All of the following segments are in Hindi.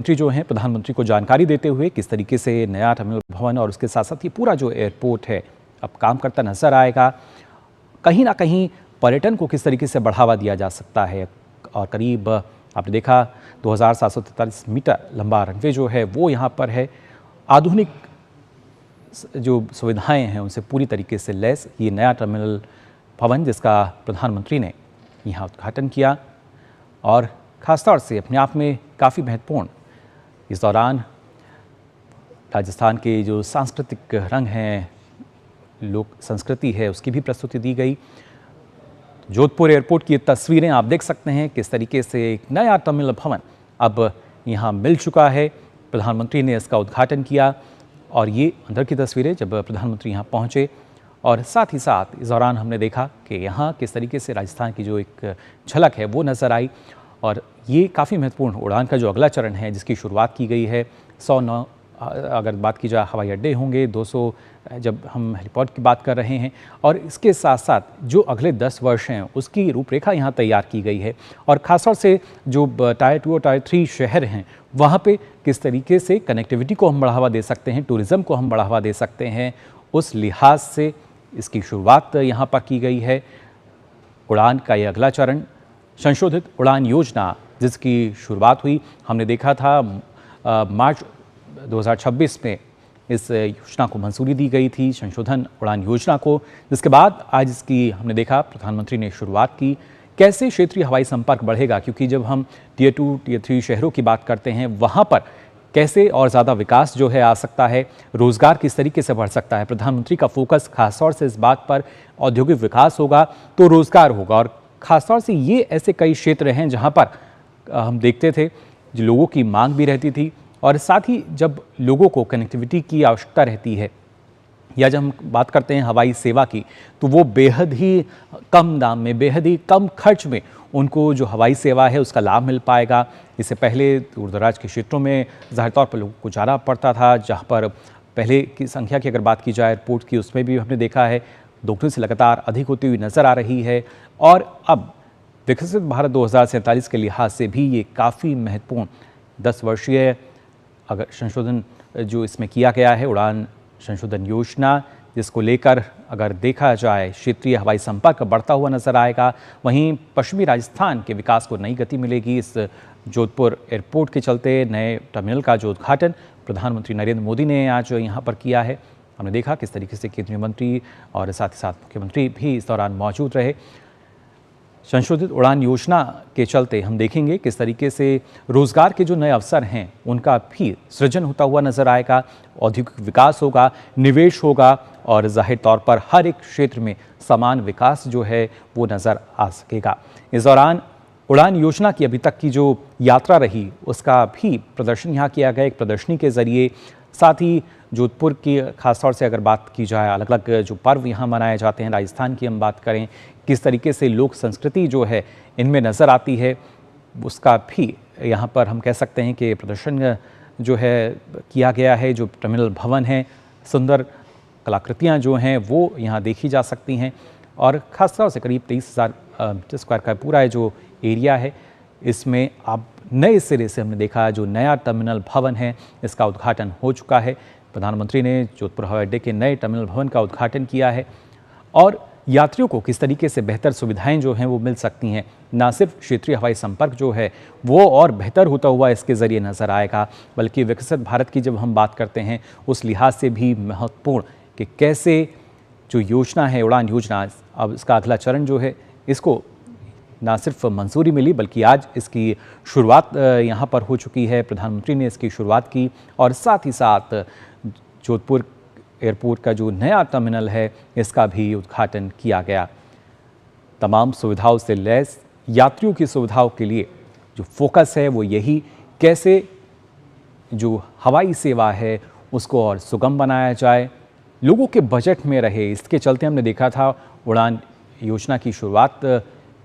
मुख्यमंत्री जो हैं प्रधानमंत्री को जानकारी देते हुए किस तरीके से नया टर्मिनल भवन और उसके साथ साथ ये पूरा जो एयरपोर्ट है अब काम करता नजर आएगा। कहीं ना कहीं पर्यटन को किस तरीके से बढ़ावा दिया जा सकता है और करीब आपने देखा 2743 मीटर लंबा रनवे जो है वो यहाँ पर है। आधुनिक जो सुविधाएं हैं उनसे पूरी तरीके से लैस ये नया टर्मिनल भवन जिसका प्रधानमंत्री ने यहाँ उद्घाटन किया और ख़ासतौर से अपने आप में काफ़ी महत्वपूर्ण। इस दौरान राजस्थान के जो सांस्कृतिक रंग हैं, लोक संस्कृति है, उसकी भी प्रस्तुति दी गई। जोधपुर एयरपोर्ट की तस्वीरें आप देख सकते हैं किस तरीके से एक नया टर्मिनल भवन अब यहाँ मिल चुका है। प्रधानमंत्री ने इसका उद्घाटन किया और ये अंदर की तस्वीरें जब प्रधानमंत्री यहाँ पहुँचे और साथ ही साथ इस दौरान हमने देखा कि यहाँ किस तरीके से राजस्थान की जो एक झलक है वो नज़र आई। और ये काफ़ी महत्वपूर्ण उड़ान का जो अगला चरण है जिसकी शुरुआत की गई है 109 अगर बात की जाए हवाई अड्डे होंगे, 200 जब हम हेलीपोर्ट की बात कर रहे हैं और इसके साथ साथ जो अगले 10 वर्ष हैं उसकी रूपरेखा यहाँ तैयार की गई है। और ख़ासतौर से जो टायर 2 और टायर 3 शहर हैं वहाँ पे किस तरीके से कनेक्टिविटी को हम बढ़ावा दे सकते हैं, टूरिज़्म को हम बढ़ावा दे सकते हैं, उस लिहाज से इसकी शुरुआत यहाँ पर की गई है। उड़ान का ये अगला चरण संशोधित उड़ान योजना जिसकी शुरुआत हुई, हमने देखा था मार्च 2026 में इस योजना को मंजूरी दी गई थी, संशोधन उड़ान योजना को, जिसके बाद आज इसकी हमने देखा प्रधानमंत्री ने शुरुआत की। कैसे क्षेत्रीय हवाई संपर्क बढ़ेगा, क्योंकि जब हम टियर 2 टियर 3 शहरों की बात करते हैं वहाँ पर कैसे और ज़्यादा विकास जो है आ सकता है, रोज़गार किस तरीके से बढ़ सकता है। प्रधानमंत्री का फोकस खासतौर से इस बात पर औद्योगिक विकास होगा तो रोज़गार होगा और ख़ासतौर से ये ऐसे कई क्षेत्र हैं जहाँ पर हम देखते थे जो लोगों की मांग भी रहती थी और साथ ही जब लोगों को कनेक्टिविटी की आवश्यकता रहती है या जब हम बात करते हैं हवाई सेवा की तो वो बेहद ही कम दाम में, बेहद ही कम खर्च में उनको जो हवाई सेवा है उसका लाभ मिल पाएगा। इससे पहले दूर दराज के क्षेत्रों में ज़ाहिर तौर पर लोगों को जाना पड़ता था, जहाँ पर पहले की संख्या की अगर बात की जाए एयरपोर्ट की उसमें भी हमने देखा है दोगुनी से लगातार अधिक होती हुई नज़र आ रही है। और अब विकसित भारत 2047 के लिहाज से भी ये काफ़ी महत्वपूर्ण 10 वर्षीय अगर संशोधन जो इसमें किया गया है उड़ान संशोधन योजना, जिसको लेकर अगर देखा जाए क्षेत्रीय हवाई संपर्क बढ़ता हुआ नजर आएगा। वहीं पश्चिमी राजस्थान के विकास को नई गति मिलेगी। इस जोधपुर एयरपोर्ट के चलते नए टर्मिनल का जो उद्घाटन प्रधानमंत्री नरेंद्र मोदी ने आज यहाँ पर किया है, हमने देखा किस तरीके से केंद्रीय मंत्री और साथ ही साथ मुख्यमंत्री भी इस दौरान मौजूद रहे। संशोधित उड़ान योजना के चलते हम देखेंगे किस तरीके से रोज़गार के जो नए अवसर हैं उनका भी सृजन होता हुआ नजर आएगा, औद्योगिक विकास होगा, निवेश होगा और जाहिर तौर पर हर एक क्षेत्र में समान विकास जो है वो नज़र आ सकेगा। इस दौरान उड़ान योजना की अभी तक की जो यात्रा रही उसका भी प्रदर्शन यहाँ किया गया एक प्रदर्शनी के ज़रिए। साथ ही जोधपुर की खासतौर से अगर बात की जाए अलग अलग जो पर्व यहाँ मनाए जाते हैं, राजस्थान की हम बात करें किस तरीके से लोक संस्कृति जो है इनमें नज़र आती है, उसका भी यहाँ पर हम कह सकते हैं कि प्रदर्शन जो है किया गया है। जो टर्मिनल भवन है, सुंदर कलाकृतियाँ जो हैं वो यहाँ देखी जा सकती हैं और ख़ासतौर से करीब 23,000 मीटर स्क्वायर का पूरा जो एरिया है इसमें अब नए सिरे से हमने देखा जो नया टर्मिनल भवन है इसका उद्घाटन हो चुका है। प्रधानमंत्री ने जोधपुर हवाई अड्डे के नए टर्मिनल भवन का उद्घाटन किया है और यात्रियों को किस तरीके से बेहतर सुविधाएं जो हैं वो मिल सकती हैं। ना सिर्फ क्षेत्रीय हवाई संपर्क जो है वो और बेहतर होता हुआ इसके ज़रिए नज़र आएगा, बल्कि विकसित भारत की जब हम बात करते हैं उस लिहाज से भी महत्वपूर्ण कि कैसे जो योजना है उड़ान योजना, अब इसका अगला चरण जो है इसको ना सिर्फ मंजूरी मिली बल्कि आज इसकी शुरुआत यहाँ पर हो चुकी है। प्रधानमंत्री ने इसकी शुरुआत की और साथ ही साथ जोधपुर एयरपोर्ट का जो नया टर्मिनल है इसका भी उद्घाटन किया गया। तमाम सुविधाओं से लैस यात्रियों की सुविधाओं के लिए जो फोकस है वो यही कैसे जो हवाई सेवा है उसको और सुगम बनाया जाए, लोगों के बजट में रहे। इसके चलते हमने देखा था उड़ान योजना की शुरुआत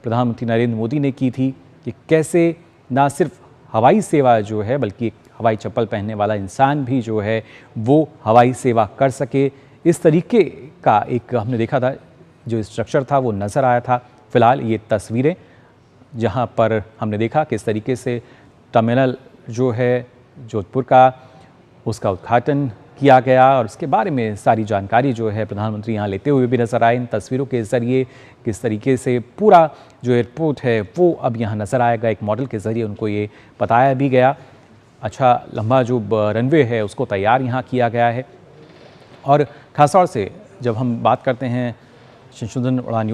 प्रधानमंत्री नरेंद्र मोदी ने की थी कि कैसे ना सिर्फ हवाई सेवा जो है बल्कि हवाई चप्पल पहनने वाला इंसान भी जो है वो हवाई सेवा कर सके। इस तरीके का एक हमने देखा था जो स्ट्रक्चर था वो नज़र आया था। फ़िलहाल ये तस्वीरें जहां पर हमने देखा किस तरीके से टर्मिनल जो है जोधपुर का, उसका उद्घाटन किया गया और उसके बारे में सारी जानकारी जो है प्रधानमंत्री यहाँ लेते हुए भी नजर आए। इन तस्वीरों के ज़रिए किस तरीके से पूरा जो एयरपोर्ट है वो अब यहाँ नज़र आएगा, एक मॉडल के ज़रिए उनको ये बताया भी गया। अच्छा लंबा जो रनवे है उसको तैयार यहाँ किया गया है। और खासतौर से जब हम बात करते हैं संशोधन उड़ान